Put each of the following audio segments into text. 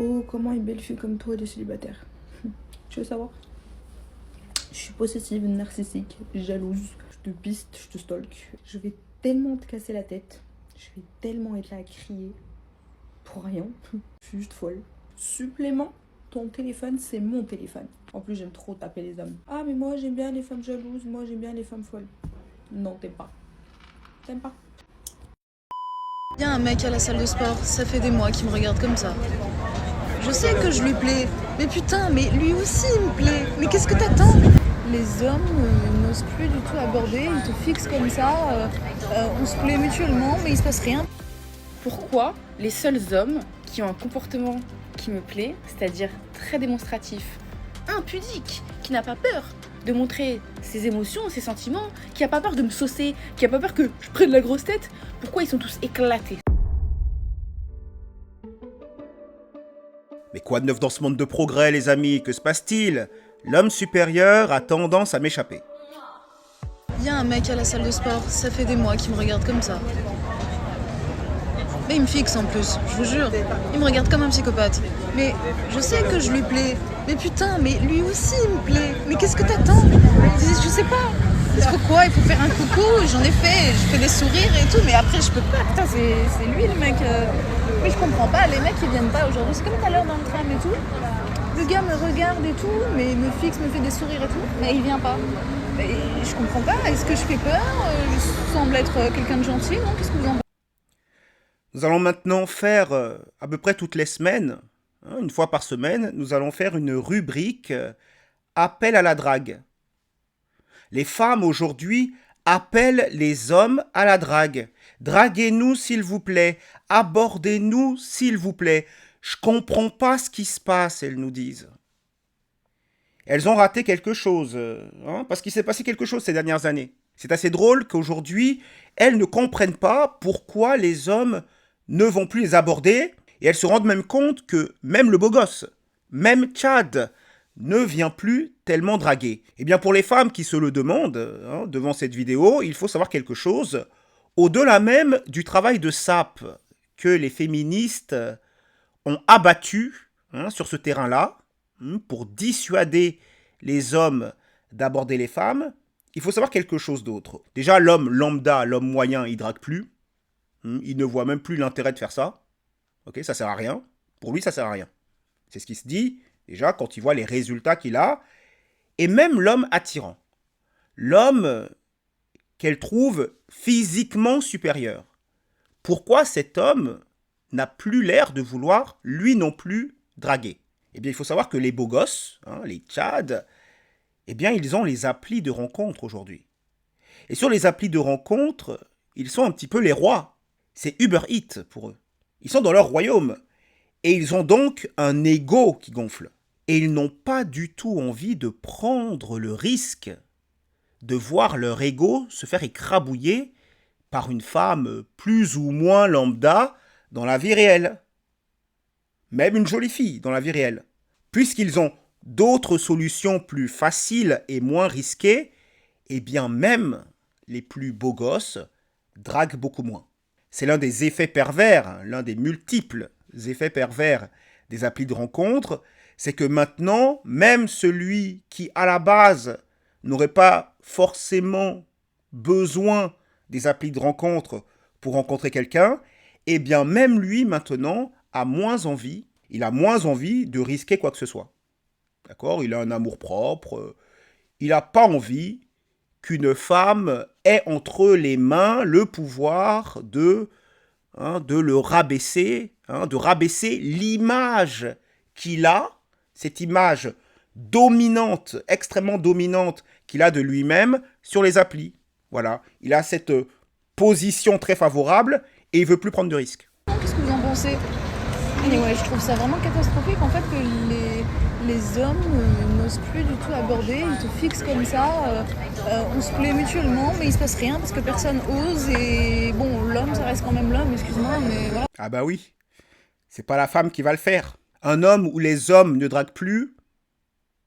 Oh, comment une belle fille comme toi est célibataire. Tu veux savoir? Je suis possessive, narcissique, jalouse. Je te piste, je te stalk. Je vais tellement te casser la tête. Je vais tellement être là à crier. Pour rien. Je suis juste folle. Supplément, ton téléphone, c'est mon téléphone. En plus, j'aime trop taper les hommes. Ah, mais moi, j'aime bien les femmes jalouses. Moi, j'aime bien les femmes folles. Non, t'aimes pas. T'aimes pas. Il y a un mec à la salle de sport, ça fait des mois qu'il me regarde comme ça. Je sais que je lui plais, mais putain, mais lui aussi il me plaît. Mais qu'est-ce que t'attends? Les hommes n'osent plus du tout aborder, ils te fixent comme ça, on se plaît mutuellement, mais il se passe rien. Pourquoi les seuls hommes qui ont un comportement qui me plaît, c'est-à-dire très démonstratif, impudique, qui n'a pas peur de montrer ses émotions, ses sentiments, qui n'a pas peur de me saucer, qui n'a pas peur que je prenne la grosse tête, pourquoi ils sont tous éclatés? Mais quoi de neuf dans ce monde de progrès, les amis? Que se passe-t-il? L'homme supérieur a tendance à m'échapper. Il y a un mec à la salle de sport, ça fait des mois qu'il me regarde comme ça. Mais il me fixe en plus, je vous jure. Il me regarde comme un psychopathe. Mais je sais que je lui plais. Mais putain, mais lui aussi il me plaît. Mais qu'est-ce que t'attends? Je sais pas. Il faut quoi? Il faut faire un coucou, j'en ai fait, je fais des sourires et tout, mais après je peux pas, putain, c'est lui le mec. Mais je comprends pas, les mecs ils viennent pas aujourd'hui, c'est comme tout à l'heure dans le tram et tout. Le gars me regarde et tout, mais me fixe, me fait des sourires et tout, mais il vient pas. Mais je comprends pas, est-ce que je fais peur? Je semble être quelqu'un de gentil, non? Qu'est-ce que vous en pensez? Nous allons maintenant faire, à peu près toutes les semaines, une fois par semaine, nous allons faire une rubrique appel à la drague. Les femmes aujourd'hui appellent les hommes à la drague. Draguez-nous s'il vous plaît, abordez-nous s'il vous plaît. Je comprends pas ce qui se passe, elles nous disent. Elles ont raté quelque chose, parce qu'il s'est passé quelque chose ces dernières années. C'est assez drôle qu'aujourd'hui, elles ne comprennent pas pourquoi les hommes ne vont plus les aborder, et elles se rendent même compte que même le beau gosse, même Chad, ne vient plus tellement draguer. Eh bien, pour les femmes qui se le demandent, devant cette vidéo, il faut savoir quelque chose, au-delà même du travail de sape que les féministes ont abattu sur ce terrain-là, pour dissuader les hommes d'aborder les femmes, il faut savoir quelque chose d'autre. Déjà, l'homme lambda, l'homme moyen, il drague plus. Il ne voit même plus l'intérêt de faire ça. Ok, ça sert à rien. Pour lui, ça sert à rien. C'est ce qui se dit, déjà, quand il voit les résultats qu'il a. Et même l'homme attirant. L'homme qu'elle trouve physiquement supérieur. Pourquoi cet homme n'a plus l'air de vouloir, lui non plus, draguer? Eh bien, il faut savoir que les beaux gosses, les tchads, eh bien, ils ont les applis de rencontre aujourd'hui. Et sur les applis de rencontre, ils sont un petit peu les rois. C'est Uber Eats pour eux. Ils sont dans leur royaume. Et ils ont donc un ego qui gonfle. Et ils n'ont pas du tout envie de prendre le risque de voir leur ego se faire écrabouiller par une femme plus ou moins lambda dans la vie réelle. Même une jolie fille dans la vie réelle. Puisqu'ils ont d'autres solutions plus faciles et moins risquées, eh bien même les plus beaux gosses draguent beaucoup moins. C'est l'un des effets pervers, l'un des multiples effets pervers des applis de rencontre, c'est que maintenant, même celui qui, à la base, n'aurait pas forcément besoin des applis de rencontre pour rencontrer quelqu'un, eh bien même lui, maintenant, a moins envie, il a moins envie de risquer quoi que ce soit. D'accord? Il a un amour-propre, il n'a pas envie qu'une femme ait entre les mains le pouvoir de le rabaisser, de rabaisser l'image qu'il a, cette image dominante, extrêmement dominante qu'il a de lui-même sur les applis. Voilà, il a cette position très favorable et il veut plus prendre de risques. Qu'est-ce que vous en pensez? Et ouais, je trouve ça vraiment catastrophique en fait que les hommes n'osent plus du tout aborder, ils te fixent comme ça, on se plaît mutuellement mais il se passe rien parce que personne ose et bon, l'homme ça reste quand même l'homme, excuse-moi, mais voilà. Ah bah oui, c'est pas la femme qui va le faire. Un homme où les hommes ne draguent plus,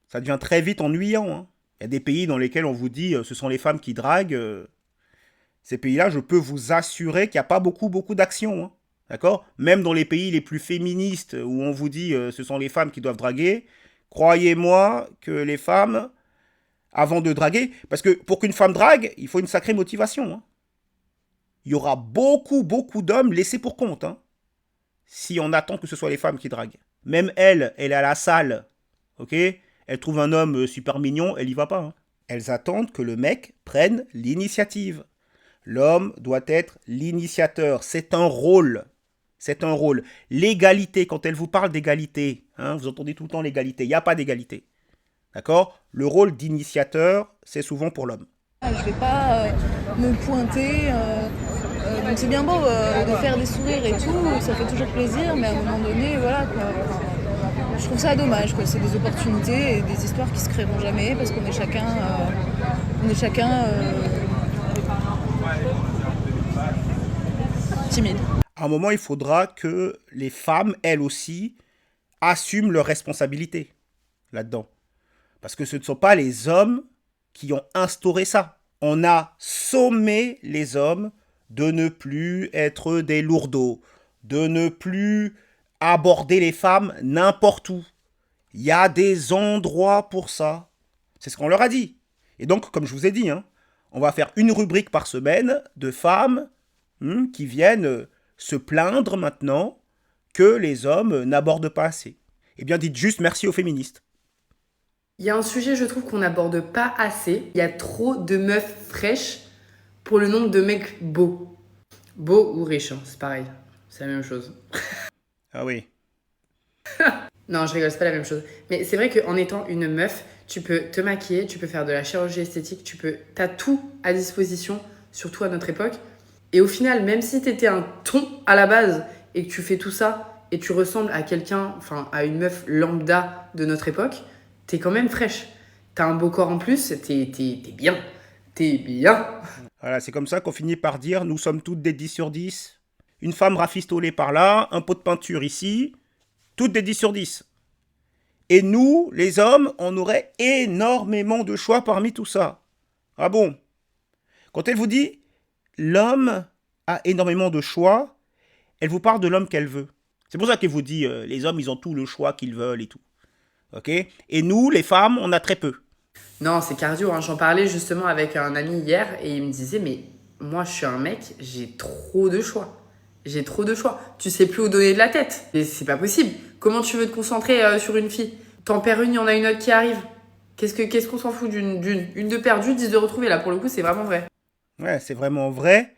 ça devient très vite ennuyant. Il y a des pays dans lesquels on vous dit ce sont les femmes qui draguent. Ces pays-là, je peux vous assurer qu'il n'y a pas beaucoup d'action. D'accord? Même dans les pays les plus féministes où on vous dit ce sont les femmes qui doivent draguer, croyez-moi que les femmes, avant de draguer, parce que pour qu'une femme drague, il faut une sacrée motivation. Hein. Il y aura beaucoup, beaucoup d'hommes laissés pour compte. Hein, si on attend que ce soit les femmes qui draguent. Même elle est à la salle. Ok? Elle trouve un homme super mignon, elle y va pas. Hein. Elles attendent que le mec prenne l'initiative. L'homme doit être l'initiateur. C'est un rôle. C'est un rôle. L'égalité, quand elle vous parle d'égalité, hein, vous entendez tout le temps l'égalité. Il n'y a pas d'égalité. D'accord? Le rôle d'initiateur, c'est souvent pour l'homme. Je vais pas me pointer. Donc c'est bien beau de faire des sourires et tout, ça fait toujours plaisir, mais à un moment donné, voilà quoi. Enfin, je trouve ça dommage, quoi. C'est des opportunités et des histoires qui se créeront jamais parce qu'on est chacun, timide. À un moment, il faudra que les femmes, elles aussi, assument leurs responsabilités là-dedans. Parce que ce ne sont pas les hommes qui ont instauré ça. On a sommé les hommes de ne plus être des lourdeaux, de ne plus aborder les femmes n'importe où. Il y a des endroits pour ça. C'est ce qu'on leur a dit. Et donc, comme je vous ai dit, hein, on va faire une rubrique par semaine de femmes qui viennent se plaindre maintenant que les hommes n'abordent pas assez. Eh bien, dites juste merci aux féministes. Il y a un sujet, je trouve, qu'on n'aborde pas assez. Il y a trop de meufs fraîches pour le nombre de mecs beaux. Beaux ou riches, hein, c'est pareil. C'est la même chose. Ah oui. Non, je rigole, c'est pas la même chose. Mais c'est vrai qu'en étant une meuf, tu peux te maquiller, tu peux faire de la chirurgie esthétique, t'as tout à disposition, surtout à notre époque. Et au final, même si t'étais un thon à la base et que tu fais tout ça et tu ressembles à quelqu'un, enfin à une meuf lambda de notre époque, t'es quand même fraîche. T'as un beau corps en plus, t'es bien. T'es bien. Voilà, c'est comme ça qu'on finit par dire nous sommes toutes des 10 sur 10. Une femme rafistolée par là, un pot de peinture ici, toutes des 10 sur 10. Et nous, les hommes, on aurait énormément de choix parmi tout ça. Ah bon? Quand elle vous dit l'homme a énormément de choix, elle vous parle de l'homme qu'elle veut. C'est pour ça qu'elle vous dit les hommes, ils ont tout le choix qu'ils veulent et tout. Ok? Et nous, les femmes, on a très peu. Non, c'est cardio. Hein. J'en parlais justement avec un ami hier et il me disait mais moi je suis un mec, j'ai trop de choix. J'ai trop de choix. Tu sais plus où donner de la tête. Et c'est pas possible. Comment tu veux te concentrer sur une fille? T'en perds une, il y en a une autre qui arrive. Qu'est-ce qu'on s'en fout d'une? Une de perdue, 10 de retrouvée. Là, pour le coup, c'est vraiment vrai. Ouais, c'est vraiment vrai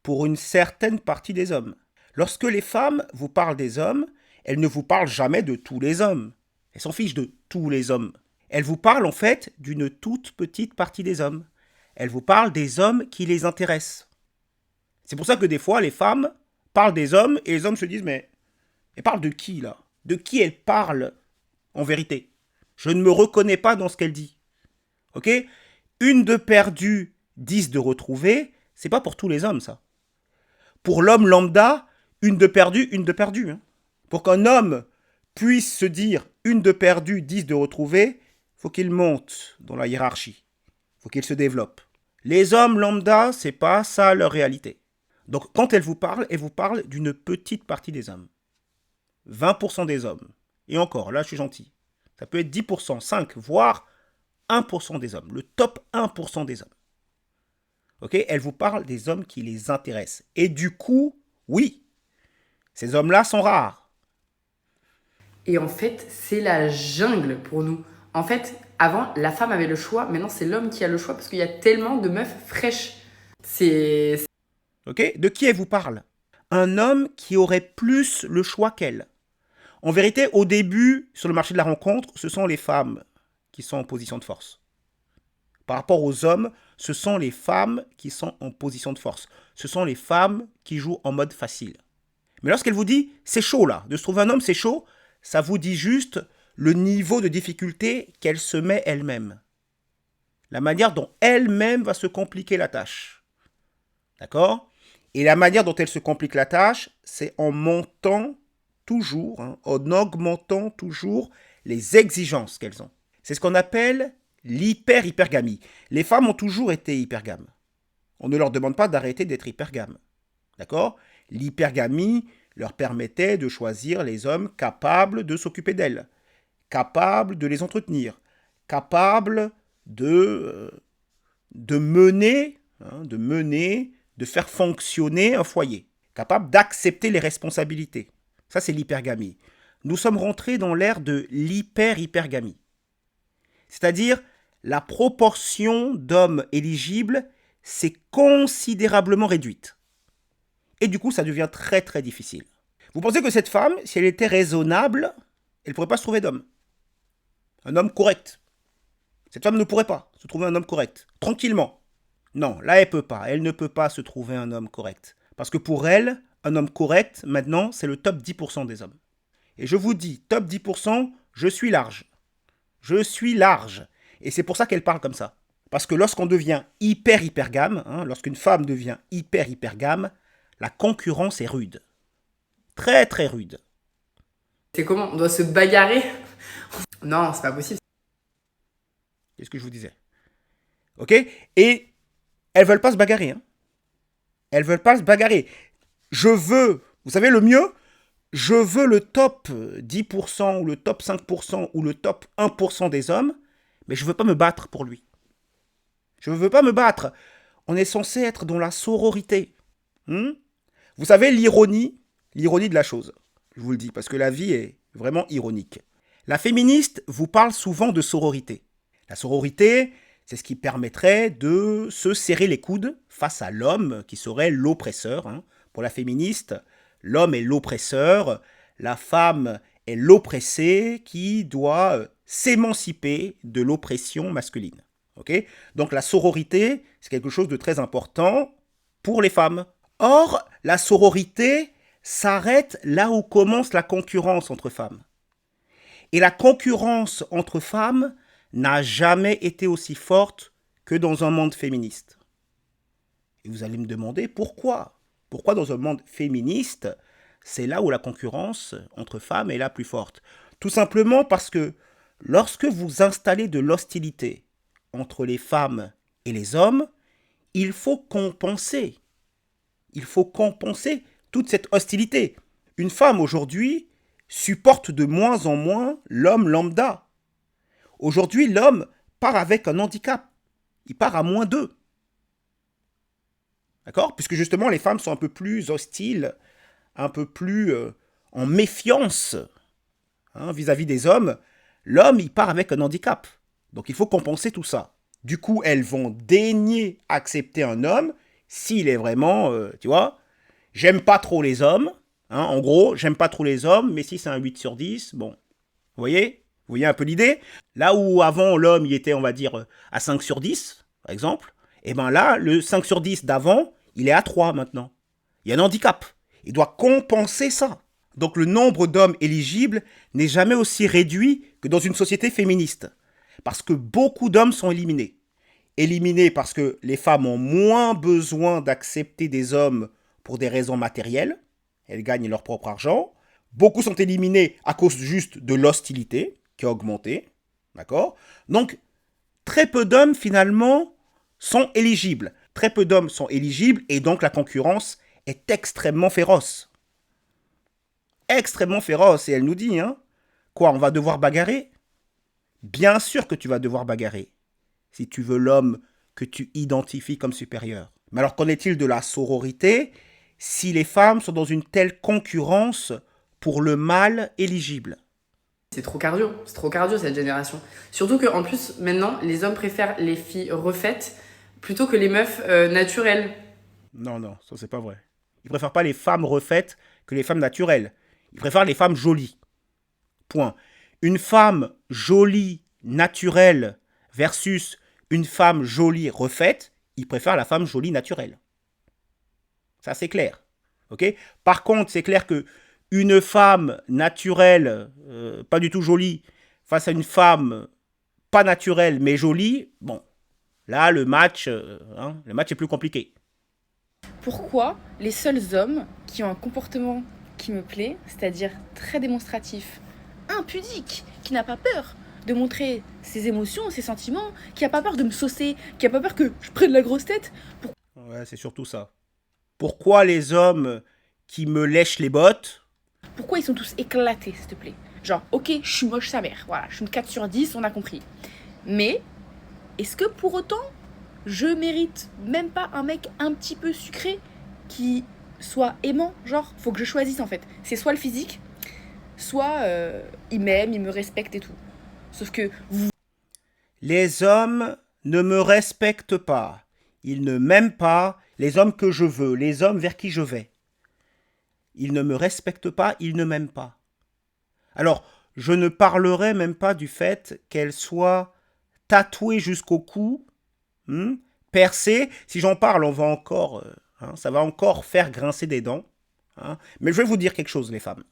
pour une certaine partie des hommes. Lorsque les femmes vous parlent des hommes, elles ne vous parlent jamais de tous les hommes. Elles s'en fichent de tous les hommes. Elles vous parlent en fait d'une toute petite partie des hommes. Elles vous parlent des hommes qui les intéressent. C'est pour ça que des fois, les femmes parlent des hommes et les hommes se disent mais elle parle de qui là? De qui elle parle en vérité? Je ne me reconnais pas dans ce qu'elle dit. Ok? Une de perdue, 10 de retrouvée, c'est pas pour tous les hommes ça. Pour l'homme lambda, une de perdue, une de perdue. Hein. Pour qu'un homme puisse se dire une de perdue, 10 de retrouvée, faut qu'il monte dans la hiérarchie. Faut qu'il se développe. Les hommes lambda, c'est pas ça leur réalité. Donc quand elle vous parle d'une petite partie des hommes. 20% des hommes. Et encore, là je suis gentil. Ça peut être 10%, 5, voire 1% des hommes. Le top 1% des hommes. Ok? Elle vous parle des hommes qui les intéressent. Et du coup, oui, ces hommes-là sont rares. Et en fait, c'est la jungle pour nous. En fait, avant, la femme avait le choix. Maintenant, c'est l'homme qui a le choix parce qu'il y a tellement de meufs fraîches. C'est... Ok? De qui elle vous parle? Un homme qui aurait plus le choix qu'elle. En vérité, au début, sur le marché de la rencontre, ce sont les femmes qui sont en position de force. Par rapport aux hommes, ce sont les femmes qui sont en position de force. Ce sont les femmes qui jouent en mode facile. Mais lorsqu'elle vous dit « c'est chaud là », de se trouver un homme, c'est chaud, ça vous dit juste le niveau de difficulté qu'elle se met elle-même. La manière dont elle-même va se compliquer la tâche. D'accord? Et la manière dont elle se complique la tâche, c'est en montant toujours, en augmentant toujours les exigences qu'elles ont. C'est ce qu'on appelle l'hypergamie. Les femmes ont toujours été hypergames. On ne leur demande pas d'arrêter d'être hypergames. D'accord? L'hypergamie, leur permettait de choisir les hommes capables de s'occuper d'elles, capables de les entretenir, capables de mener, de faire fonctionner un foyer, capables d'accepter les responsabilités. Ça, c'est l'hypergamie. Nous sommes rentrés dans l'ère de l'hypergamie. C'est-à-dire, la proportion d'hommes éligibles s'est considérablement réduite. Et du coup, ça devient très très difficile. Vous pensez que cette femme, si elle était raisonnable, elle ne pourrait pas se trouver d'homme. Un homme correct. Cette femme ne pourrait pas se trouver un homme correct. Tranquillement. Non, là, elle peut pas. Elle ne peut pas se trouver un homme correct. Parce que pour elle, un homme correct, maintenant, c'est le top 10% des hommes. Et je vous dis, top 10%, je suis large. Je suis large. Et c'est pour ça qu'elle parle comme ça. Parce que lorsqu'on devient hypergame, lorsqu'une femme devient hypergame, la concurrence est rude. Très très rude. C'est comment? On doit se bagarrer? Non, c'est pas possible. C'est ce que je vous disais. Ok? Et elles veulent pas se bagarrer. Elles veulent pas se bagarrer. Vous savez le mieux? Je veux le top 10% ou le top 5% ou le top 1% des hommes, mais je veux pas me battre pour lui. Je ne veux pas me battre. On est censé être dans la sororité. Vous savez l'ironie de la chose. Je vous le dis, parce que la vie est vraiment ironique. La féministe vous parle souvent de sororité. La sororité, c'est ce qui permettrait de se serrer les coudes face à l'homme qui serait l'oppresseur. Pour la féministe, l'homme est l'oppresseur, la femme est l'oppressée qui doit s'émanciper de l'oppression masculine. Okay? Donc la sororité, c'est quelque chose de très important pour les femmes. Or, la sororité s'arrête là où commence la concurrence entre femmes. Et la concurrence entre femmes n'a jamais été aussi forte que dans un monde féministe. Et vous allez me demander pourquoi? Pourquoi dans un monde féministe, c'est là où la concurrence entre femmes est la plus forte? Tout simplement parce que lorsque vous installez de l'hostilité entre les femmes et les hommes, il faut compenser. Il faut compenser toute cette hostilité. Une femme aujourd'hui supporte de moins en moins l'homme lambda. Aujourd'hui, l'homme part avec un handicap. Il part à -2. D'accord? Puisque justement, les femmes sont un peu plus hostiles, un peu plus en méfiance vis-à-vis des hommes. L'homme, il part avec un handicap. Donc, il faut compenser tout ça. Du coup, elles vont daigner accepter un homme s'il est vraiment, j'aime pas trop les hommes. En gros, j'aime pas trop les hommes, mais si c'est un 8 sur 10, bon. Vous voyez un peu l'idée? Là où avant, l'homme, il était, on va dire, à 5 sur 10, par exemple, et bien là, le 5 sur 10 d'avant, il est à 3 maintenant. Il y a un handicap. Il doit compenser ça. Donc le nombre d'hommes éligibles n'est jamais aussi réduit que dans une société féministe. Parce que beaucoup d'hommes sont éliminés. Éliminés parce que les femmes ont moins besoin d'accepter des hommes pour des raisons matérielles. Elles gagnent leur propre argent. Beaucoup sont éliminés à cause juste de l'hostilité qui a augmenté. D'accord? Donc, très peu d'hommes, finalement, sont éligibles. Très peu d'hommes sont éligibles et donc la concurrence est extrêmement féroce. Extrêmement féroce. Et elle nous dit, quoi, on va devoir bagarrer? Bien sûr que tu vas devoir bagarrer si tu veux l'homme que tu identifies comme supérieur. Mais alors, qu'en est-il de la sororité si les femmes sont dans une telle concurrence pour le mâle éligible? C'est trop cardio cette génération. Surtout qu'en plus, maintenant, les hommes préfèrent les filles refaites plutôt que les meufs naturelles. Non, ça c'est pas vrai. Ils préfèrent pas les femmes refaites que les femmes naturelles. Ils préfèrent les femmes jolies. Point. Une femme jolie, naturelle, versus une femme jolie, refaite, ils préfèrent la femme jolie, naturelle. Ça, c'est clair. Okay? Par contre, c'est clair que une femme naturelle, pas du tout jolie, face à une femme pas naturelle, mais jolie, bon, là, le match est plus compliqué. Pourquoi les seuls hommes qui ont un comportement qui me plaît, c'est-à-dire très démonstratif, impudique, qui n'a pas peur de montrer ses émotions, ses sentiments, qui n'a pas peur de me saucer, qui n'a pas peur que je prenne la grosse tête. Ouais, c'est surtout ça. Pourquoi les hommes qui me lèchent les bottes. Pourquoi ils sont tous éclatés, s'il te plaît? Genre, ok, je suis moche sa mère, voilà, je suis une 4 sur 10, on a compris. Mais, est-ce que pour autant, je mérite même pas un mec un petit peu sucré qui soit aimant? Genre, faut que je choisisse en fait. C'est soit le physique, soit il m'aime, il me respecte et tout. Sauf que Les hommes ne me respectent pas. Ils ne m'aiment pas, les hommes que je veux, les hommes vers qui je vais. Ils ne me respectent pas, ils ne m'aiment pas. Alors, je ne parlerai même pas du fait qu'elle soit tatouée jusqu'au cou, percée. Si j'en parle, on va encore, ça va encore faire grincer des dents. Mais je vais vous dire quelque chose, les femmes.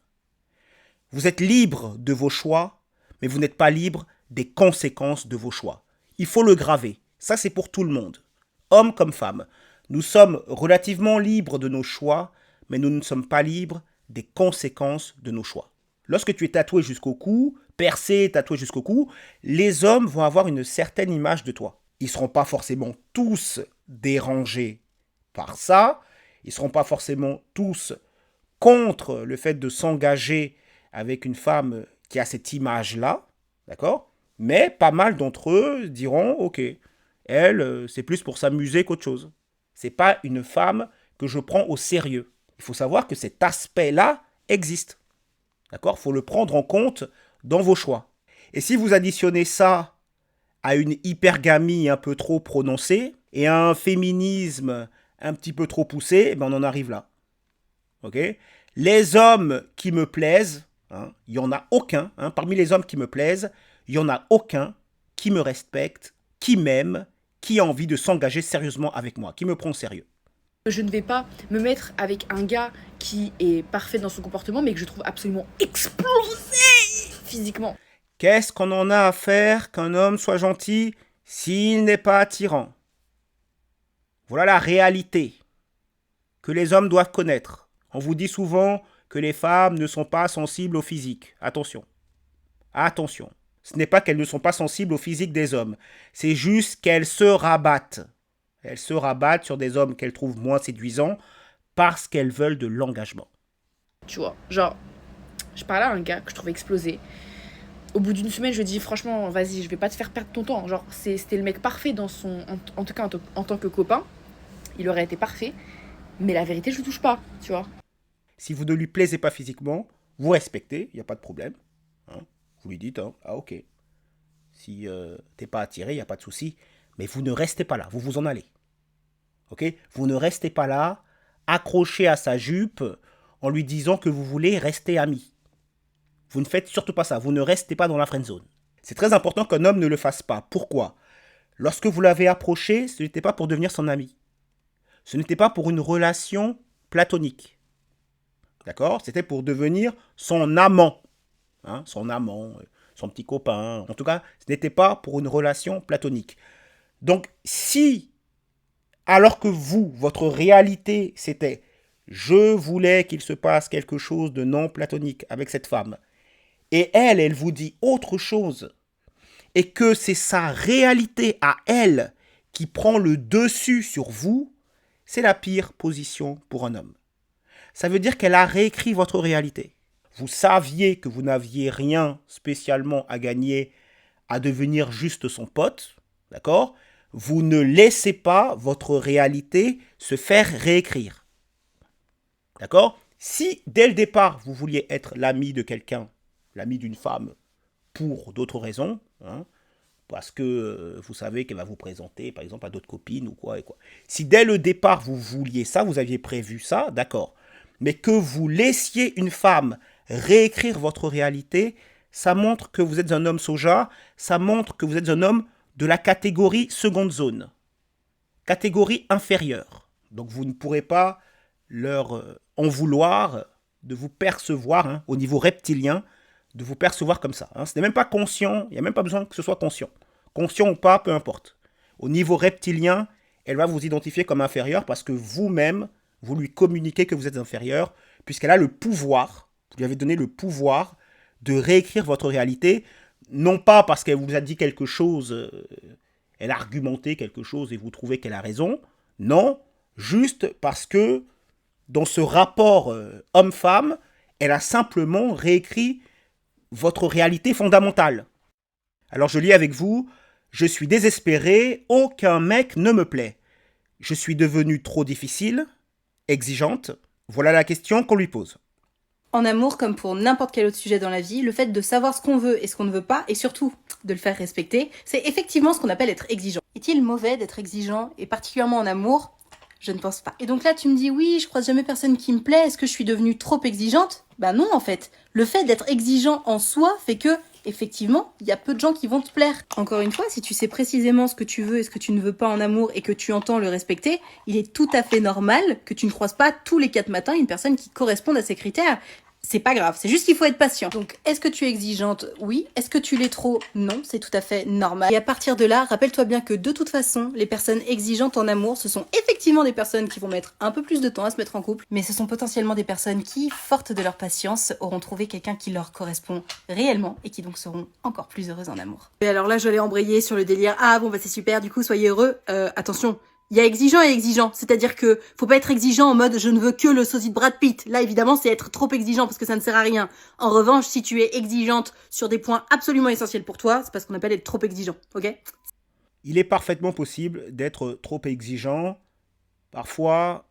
Vous êtes libres de vos choix, mais vous n'êtes pas libres des conséquences de vos choix. Il faut le graver. Ça, c'est pour tout le monde. Hommes comme femmes. Nous sommes relativement libres de nos choix, mais nous ne sommes pas libres des conséquences de nos choix. Lorsque tu es tatoué jusqu'au cou, percé, tatoué jusqu'au cou, les hommes vont avoir une certaine image de toi. Ils ne seront pas forcément tous dérangés par ça. Ils ne seront pas forcément tous contre le fait de s'engager avec une femme qui a cette image-là. D'accord? Mais pas mal d'entre eux diront, ok, elle, c'est plus pour s'amuser qu'autre chose. C'est pas une femme que je prends au sérieux. Il faut savoir que cet aspect-là existe. D'accord? Il faut le prendre en compte dans vos choix. Et si vous additionnez ça à une hypergamie un peu trop prononcée et à un féminisme un petit peu trop poussé, ben on en arrive là. Ok? Les hommes qui me plaisent, il n'y en a aucun, parmi les hommes qui me plaisent, il n'y en a aucun qui me respecte, qui m'aime, qui a envie de s'engager sérieusement avec moi, qui me prend au sérieux. je ne vais pas me mettre avec un gars qui est parfait dans son comportement, mais que je trouve absolument explosé physiquement. Qu'est-ce qu'on en a à faire qu'un homme soit gentil s'il n'est pas attirant? Voilà la réalité que les hommes doivent connaître. On vous dit souvent que les femmes ne sont pas sensibles au physique. Attention. Attention. Ce n'est pas qu'elles ne sont pas sensibles au physique des hommes. C'est juste qu'elles se rabattent. Elles se rabattent sur des hommes qu'elles trouvent moins séduisants parce qu'elles veulent de l'engagement. Tu vois, genre, je parlais à un gars que je trouvais explosé. Au bout d'une semaine, je lui dis franchement, vas-y, je vais pas te faire perdre ton temps. Genre, c'était le mec parfait dans son, en tout cas en tant que copain. Il aurait été parfait. Mais la vérité, je le touche pas, tu vois. Si vous ne lui plaisez pas physiquement, vous respectez, il n'y a pas de problème. Vous lui dites, ah ok. Si t'es pas attiré, il n'y a pas de souci. Mais vous ne restez pas là, vous vous en allez. Ok? Vous ne restez pas là, accroché à sa jupe, en lui disant que vous voulez rester amis. Vous ne faites surtout pas ça, vous ne restez pas dans la friend zone. C'est très important qu'un homme ne le fasse pas. Pourquoi? Lorsque vous l'avez approché, ce n'était pas pour devenir son ami. Ce n'était pas pour une relation platonique. D'accord? C'était pour devenir son amant. Son amant, son petit copain. En tout cas, ce n'était pas pour une relation platonique. Donc, si, alors que vous, votre réalité, c'était « je voulais qu'il se passe quelque chose de non platonique avec cette femme », et elle vous dit autre chose, et que c'est sa réalité à elle qui prend le dessus sur vous, c'est la pire position pour un homme. Ça veut dire qu'elle a réécrit votre réalité. Vous saviez que vous n'aviez rien spécialement à gagner à devenir juste son pote, d'accord? Vous ne laissez pas votre réalité se faire réécrire. D'accord? Si, dès le départ, vous vouliez être l'ami de quelqu'un, l'ami d'une femme, pour d'autres raisons, parce que vous savez qu'elle va vous présenter, par exemple, à d'autres copines ou quoi et quoi. Si dès le départ, vous vouliez ça, vous aviez prévu ça, d'accord. Mais que vous laissiez une femme réécrire votre réalité, ça montre que vous êtes un homme soja, ça montre que vous êtes un homme de la catégorie seconde zone, catégorie inférieure. Donc vous ne pourrez pas leur en vouloir de vous percevoir, au niveau reptilien, de vous percevoir comme ça. Ce n'est même pas conscient, il n'y a même pas besoin que ce soit conscient. Conscient ou pas, peu importe. Au niveau reptilien, elle va vous identifier comme inférieur parce que vous-même, vous lui communiquez que vous êtes inférieur, puisqu'elle a le pouvoir, vous lui avez donné le pouvoir de réécrire votre réalité, non pas parce qu'elle vous a dit quelque chose, elle a argumenté quelque chose et vous trouvez qu'elle a raison, non, juste parce que dans ce rapport homme-femme, elle a simplement réécrit votre réalité fondamentale. Alors je lis avec vous, je suis désespérée, aucun mec ne me plaît. Je suis devenue trop difficile, exigeante. Voilà la question qu'on lui pose. En amour, comme pour n'importe quel autre sujet dans la vie, le fait de savoir ce qu'on veut et ce qu'on ne veut pas, et surtout de le faire respecter, c'est effectivement ce qu'on appelle être exigeant. Est-il mauvais d'être exigeant, et particulièrement en amour ? Je ne pense pas. Et donc là, tu me dis, oui, je croise jamais personne qui me plaît, est-ce que je suis devenue trop exigeante ? Bah non, en fait. Le fait d'être exigeant en soi fait que, effectivement, il y a peu de gens qui vont te plaire. Encore une fois, si tu sais précisément ce que tu veux et ce que tu ne veux pas en amour et que tu entends le respecter, il est tout à fait normal que tu ne croises pas tous les 4 matins une personne qui corresponde à ces critères. C'est pas grave, c'est juste qu'il faut être patient. Donc, est-ce que tu es exigeante ? Oui. Est-ce que tu l'es trop ? Non, c'est tout à fait normal. Et à partir de là, rappelle-toi bien que de toute façon, les personnes exigeantes en amour, ce sont effectivement des personnes qui vont mettre un peu plus de temps à se mettre en couple, mais ce sont potentiellement des personnes qui, fortes de leur patience, auront trouvé quelqu'un qui leur correspond réellement et qui donc seront encore plus heureuses en amour. Et alors là, je l'ai embrayé sur le délire. Ah bon, bah c'est super, du coup, soyez heureux. Attention. Il y a exigeant et exigeant, c'est-à-dire que faut pas être exigeant en mode je ne veux que le sosie de Brad Pitt. Là évidemment c'est être trop exigeant parce que ça ne sert à rien. En revanche, si tu es exigeante sur des points absolument essentiels pour toi, c'est parce qu'on appelle être trop exigeant, ok ? Il est parfaitement possible d'être trop exigeant. Parfois,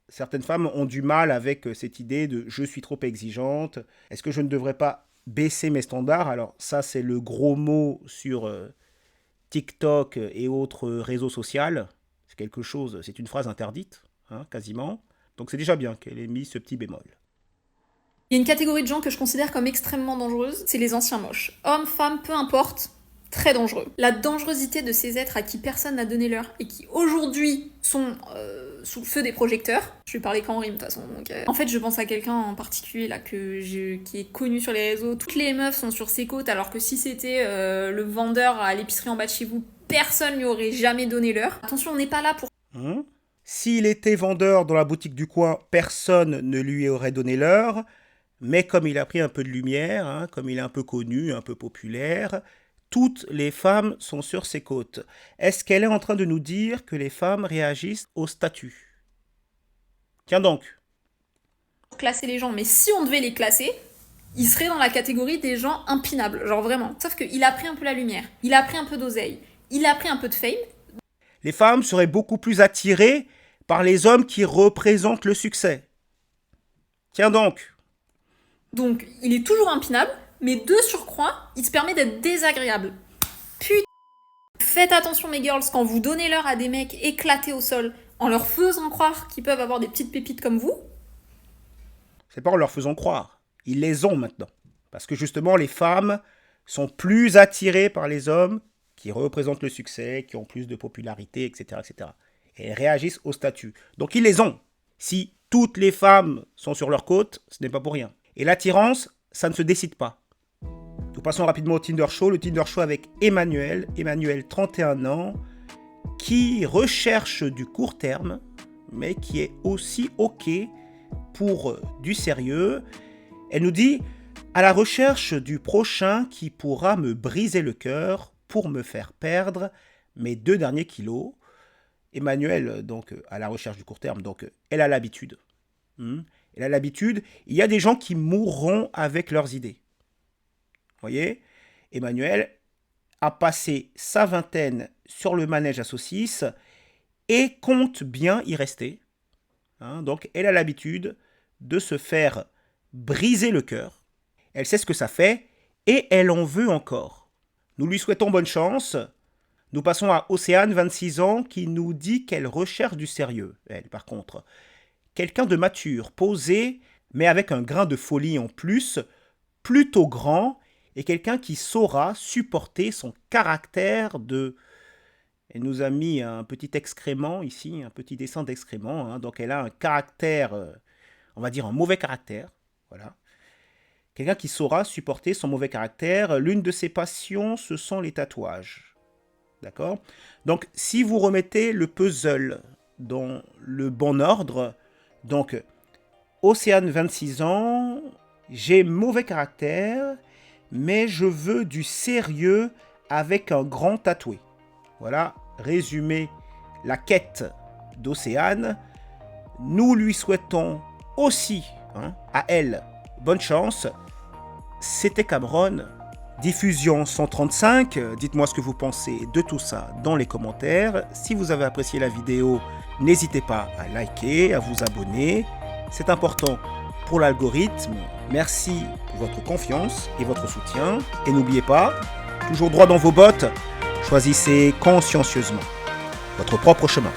certaines femmes ont du mal avec cette idée de je suis trop exigeante. Est-ce que je ne devrais pas baisser mes standards ? Alors ça c'est le gros mot sur TikTok et autres réseaux sociaux. Quelque chose, c'est une phrase interdite, hein, quasiment. Donc c'est déjà bien qu'elle ait mis ce petit bémol. Il y a une catégorie de gens que je considère comme extrêmement dangereuse, c'est les anciens moches. Hommes, femmes, peu importe, très dangereux. La dangerosité de ces êtres à qui personne n'a donné l'heure et qui aujourd'hui sont sous le feu des projecteurs. Je vais parler qu'en rime de toute façon. Donc, En fait, je pense à quelqu'un en particulier là qui est connu sur les réseaux. Toutes les meufs sont sur ses côtes alors que si c'était le vendeur à l'épicerie en bas de chez vous, personne lui aurait jamais donné l'heure. Attention, on n'est pas là pour... S'il était vendeur dans la boutique du coin, personne ne lui aurait donné l'heure. Mais comme il a pris un peu de lumière, hein, comme il est un peu connu, un peu populaire, toutes les femmes sont sur ses côtes. Est-ce qu'elle est en train de nous dire que les femmes réagissent au statut ? Tiens donc. Classer les gens, mais si on devait les classer, ils seraient dans la catégorie des gens impinables, genre vraiment. Sauf qu'il a pris un peu la lumière, il a pris un peu d'oseille, il a pris un peu de fame. Les femmes seraient beaucoup plus attirées par les hommes qui représentent le succès. Tiens donc. Donc, il est toujours impinable, mais de surcroît, il se permet d'être désagréable. Putain. Faites attention, mes girls, quand vous donnez l'heure à des mecs éclatés au sol, en leur faisant croire qu'ils peuvent avoir des petites pépites comme vous. C'est pas en leur faisant croire. Ils les ont maintenant. Parce que justement, les femmes sont plus attirées par les hommes qui représentent le succès, qui ont plus de popularité, etc., etc. Et elles réagissent au statut. Donc ils les ont. Si toutes les femmes sont sur leur côte, ce n'est pas pour rien. Et l'attirance, ça ne se décide pas. Nous passons rapidement au Tinder Show. Le Tinder Show avec Emmanuel. Emmanuel, 31 ans, qui recherche du court terme, mais qui est aussi OK pour du sérieux. Elle nous dit « À la recherche du prochain qui pourra me briser le cœur pour me faire perdre mes 2 derniers kilos. » Emmanuel, donc, à la recherche du court terme, donc, elle a l'habitude. Elle a l'habitude. Il y a des gens qui mourront avec leurs idées. Vous voyez, Emmanuel a passé sa vingtaine sur le manège à saucisses et compte bien y rester. Donc, elle a l'habitude de se faire briser le cœur. Elle sait ce que ça fait et elle en veut encore. Nous lui souhaitons bonne chance. Nous passons à Océane, 26 ans, qui nous dit qu'elle recherche du sérieux. Elle, par contre, quelqu'un de mature, posé, mais avec un grain de folie en plus, plutôt grand, et quelqu'un qui saura supporter son caractère de... Elle nous a mis un petit excrément ici, un petit dessin d'excrément. Donc elle a un caractère, on va dire un mauvais caractère. Voilà. Quelqu'un qui saura supporter son mauvais caractère. L'une de ses passions, ce sont les tatouages. D'accord ? Donc, si vous remettez le puzzle dans le bon ordre, donc, Océane, 26 ans, j'ai mauvais caractère, mais je veux du sérieux avec un grand tatoué. Voilà, résumé la quête d'Océane. Nous lui souhaitons aussi, à elle, bonne chance. C'était Cameron. Diffusion 135. Dites-moi ce que vous pensez de tout ça dans les commentaires. Si vous avez apprécié la vidéo, n'hésitez pas à liker, à vous abonner. C'est important pour l'algorithme. Merci pour votre confiance et votre soutien. Et n'oubliez pas, toujours droit dans vos bottes, choisissez consciencieusement votre propre chemin.